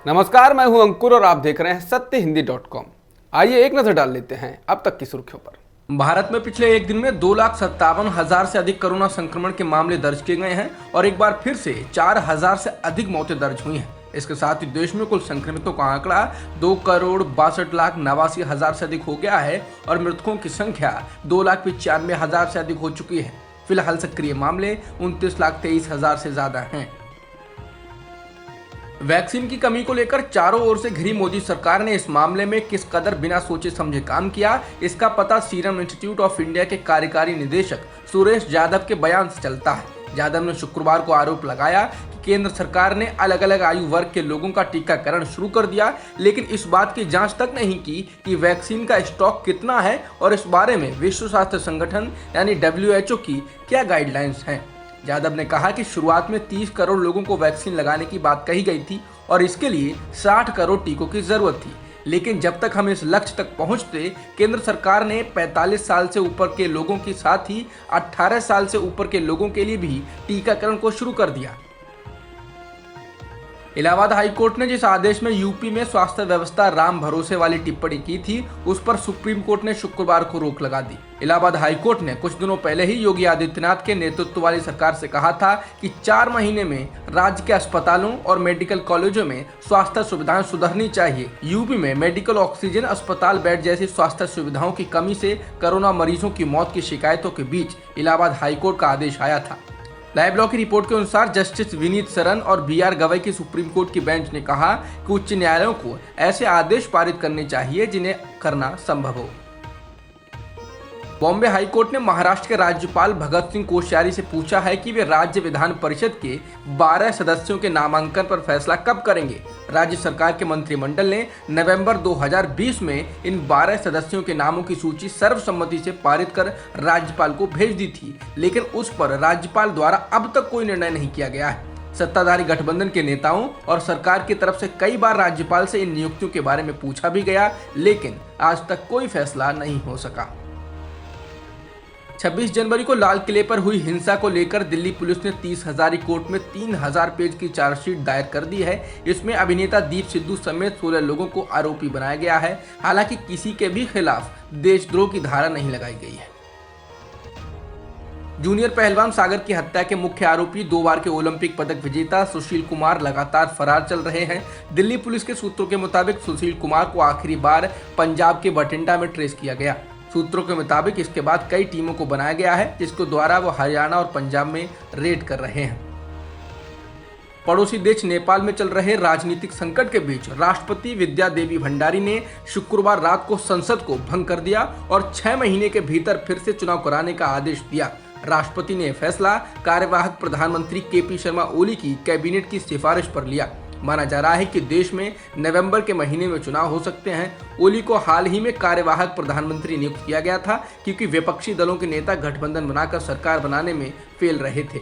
नमस्कार, मैं हूं अंकुर और आप देख रहे हैं सत्यहिंदी.com। आइए एक नजर डाल लेते हैं अब तक की सुर्खियों पर। भारत में पिछले एक दिन में 2,57,000 से अधिक कोरोना संक्रमण के मामले दर्ज किए गए हैं और एक बार फिर से 4,000 से अधिक मौतें दर्ज हुई हैं। इसके साथ ही देश में कुल संक्रमितों का आंकड़ा 2,62,89,000 से अधिक हो गया है और मृतकों की संख्या 2,95,000 से अधिक हो चुकी है। फिलहाल सक्रिय मामले 29,23,000 से ज्यादा हैं। वैक्सीन की कमी को लेकर चारों ओर से घिरी मोदी सरकार ने इस मामले में किस कदर बिना सोचे समझे काम किया, इसका पता सीरम इंस्टीट्यूट ऑफ इंडिया के कार्यकारी निदेशक सुरेश यादव के बयान से चलता है। यादव ने शुक्रवार को आरोप लगाया कि केंद्र सरकार ने अलग अलग आयु वर्ग के लोगों का टीकाकरण शुरू कर दिया, लेकिन इस बात की जांच तक नहीं की कि वैक्सीन का स्टॉक कितना है और इस बारे में विश्व स्वास्थ्य संगठन यानी WHO की क्या गाइडलाइंस हैं। यादव ने कहा कि शुरुआत में 30 करोड़ लोगों को वैक्सीन लगाने की बात कही गई थी और इसके लिए 60 करोड़ टीकों की जरूरत थी, लेकिन जब तक हम इस लक्ष्य तक पहुंचते, केंद्र सरकार ने 45 साल से ऊपर के लोगों के साथ ही 18 साल से ऊपर के लोगों के लिए भी टीकाकरण को शुरू कर दिया। इलाहाबाद हाईकोर्ट ने जिस आदेश में यूपी में स्वास्थ्य व्यवस्था राम भरोसे वाली टिप्पणी की थी, उस पर सुप्रीम कोर्ट ने शुक्रवार को रोक लगा दी। इलाहाबाद हाईकोर्ट ने कुछ दिनों पहले ही योगी आदित्यनाथ के नेतृत्व वाली सरकार से कहा था कि 4 महीने में राज्य के अस्पतालों और मेडिकल कॉलेजों में स्वास्थ्य सुविधाएं सुधरनी चाहिए। यूपी में मेडिकल ऑक्सीजन, अस्पताल बेड जैसी स्वास्थ्य सुविधाओं की कमी से कोरोना मरीजों की मौत की शिकायतों के बीच इलाहाबाद हाईकोर्ट का आदेश आया था। लाइव लॉ की रिपोर्ट के अनुसार जस्टिस विनीत सरन और BR गवई की सुप्रीम कोर्ट की बेंच ने कहा कि उच्च न्यायालयों को ऐसे आदेश पारित करने चाहिए जिन्हें करना संभव हो। बॉम्बे हाईकोर्ट ने महाराष्ट्र के राज्यपाल भगत सिंह कोश्यारी से पूछा है कि वे राज्य विधान परिषद के 12 सदस्यों के नामांकन पर फैसला कब करेंगे। राज्य सरकार के मंत्रिमंडल ने नवंबर 2020 में इन 12 सदस्यों के नामों की सूची सर्वसम्मति से पारित कर राज्यपाल को भेज दी थी, लेकिन उस पर राज्यपाल द्वारा अब तक कोई निर्णय नहीं किया गया है। सत्ताधारी गठबंधन के नेताओं और सरकार की तरफ से कई बार राज्यपाल से इन नियुक्तियों के बारे में पूछा भी गया, लेकिन आज तक कोई फैसला नहीं हो सका। 26 जनवरी को लाल किले पर हुई हिंसा को लेकर दिल्ली पुलिस ने 30 हजारी कोर्ट में 3000 पेज की चार्जशीट दायर कर दी है। इसमें अभिनेता दीप सिद्धू समेत 16 लोगों को आरोपी बनाया गया है। हालांकि किसी के भी खिलाफ देशद्रोह की धारा नहीं लगाई गई है। जूनियर पहलवान सागर की हत्या के मुख्य आरोपी 2 बार के ओलंपिक पदक विजेता सुशील कुमार लगातार फरार चल रहे हैं। दिल्ली पुलिस के सूत्रों के मुताबिक सुशील कुमार को आखिरी बार पंजाब के बठिंडा में ट्रेस किया गया। सूत्रों के मुताबिक इसके बाद कई टीमों को बनाया गया है, जिसके द्वारा वो हरियाणा और पंजाब में रेड कर रहे हैं। पड़ोसी देश नेपाल में चल रहे राजनीतिक संकट के बीच राष्ट्रपति विद्या देवी भंडारी ने शुक्रवार रात को संसद को भंग कर दिया और 6 महीने के भीतर फिर से चुनाव कराने का आदेश दिया। राष्ट्रपति ने फैसला कार्यवाहक प्रधानमंत्री KP शर्मा ओली की कैबिनेट की सिफारिश पर लिया। माना जा रहा है कि देश में नवंबर के महीने में चुनाव हो सकते हैं। ओली को हाल ही में कार्यवाहक प्रधानमंत्री नियुक्त किया गया था, क्योंकि विपक्षी दलों के नेता गठबंधन बनाकर सरकार बनाने में फेल रहे थे।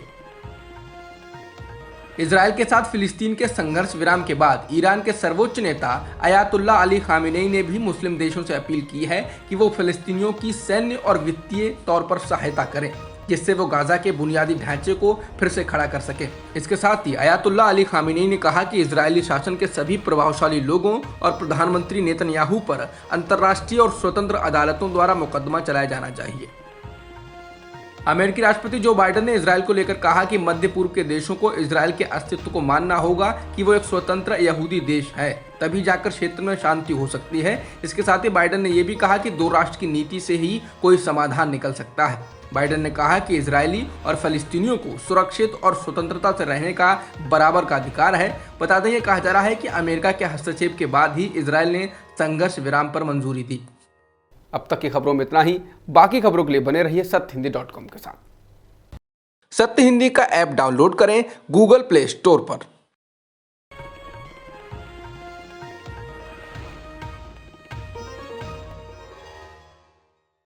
इजराइल के साथ फिलिस्तीन के संघर्ष विराम के बाद ईरान के सर्वोच्च नेता अयातुल्ला अली खामेनेई ने भी मुस्लिम देशों से अपील की है कि वो फिलिस्तीनियों की सैन्य और वित्तीय तौर पर सहायता करें, जिससे वो गाजा के बुनियादी ढांचे को फिर से खड़ा कर सके। इसके साथ ही अयातुल्ला अली खामेनेई ने कहा कि इजरायली शासन के सभी प्रभावशाली लोगों और प्रधानमंत्री नेतन्याहू पर अंतर्राष्ट्रीय और स्वतंत्र अदालतों द्वारा मुकदमा चलाया जाना चाहिए। अमेरिकी राष्ट्रपति जो बाइडेन ने इजरायल को लेकर कहा कि मध्य पूर्व के देशों को इजरायल के अस्तित्व को मानना होगा कि वो एक स्वतंत्र यहूदी देश है, तभी जाकर क्षेत्र में शांति हो सकती है। इसके साथ ही बाइडेन ने यह भी कहा कि 2 राष्ट्र की नीति से ही कोई समाधान निकल सकता है। बाइडेन ने कहा कि इजरायली और फलस्तीनियों को सुरक्षित और स्वतंत्रता से रहने का बराबर का अधिकार है। बता दें, ये कहा जा रहा है कि अमेरिका के हस्तक्षेप के बाद ही इजरायल ने संघर्ष विराम पर मंजूरी दी। अब तक की खबरों में इतना ही। बाकी खबरों के लिए बने रहिए सत्यहिंदी.com के साथ। सत्य हिंदी का ऐप डाउनलोड करें गूगल प्ले स्टोर पर।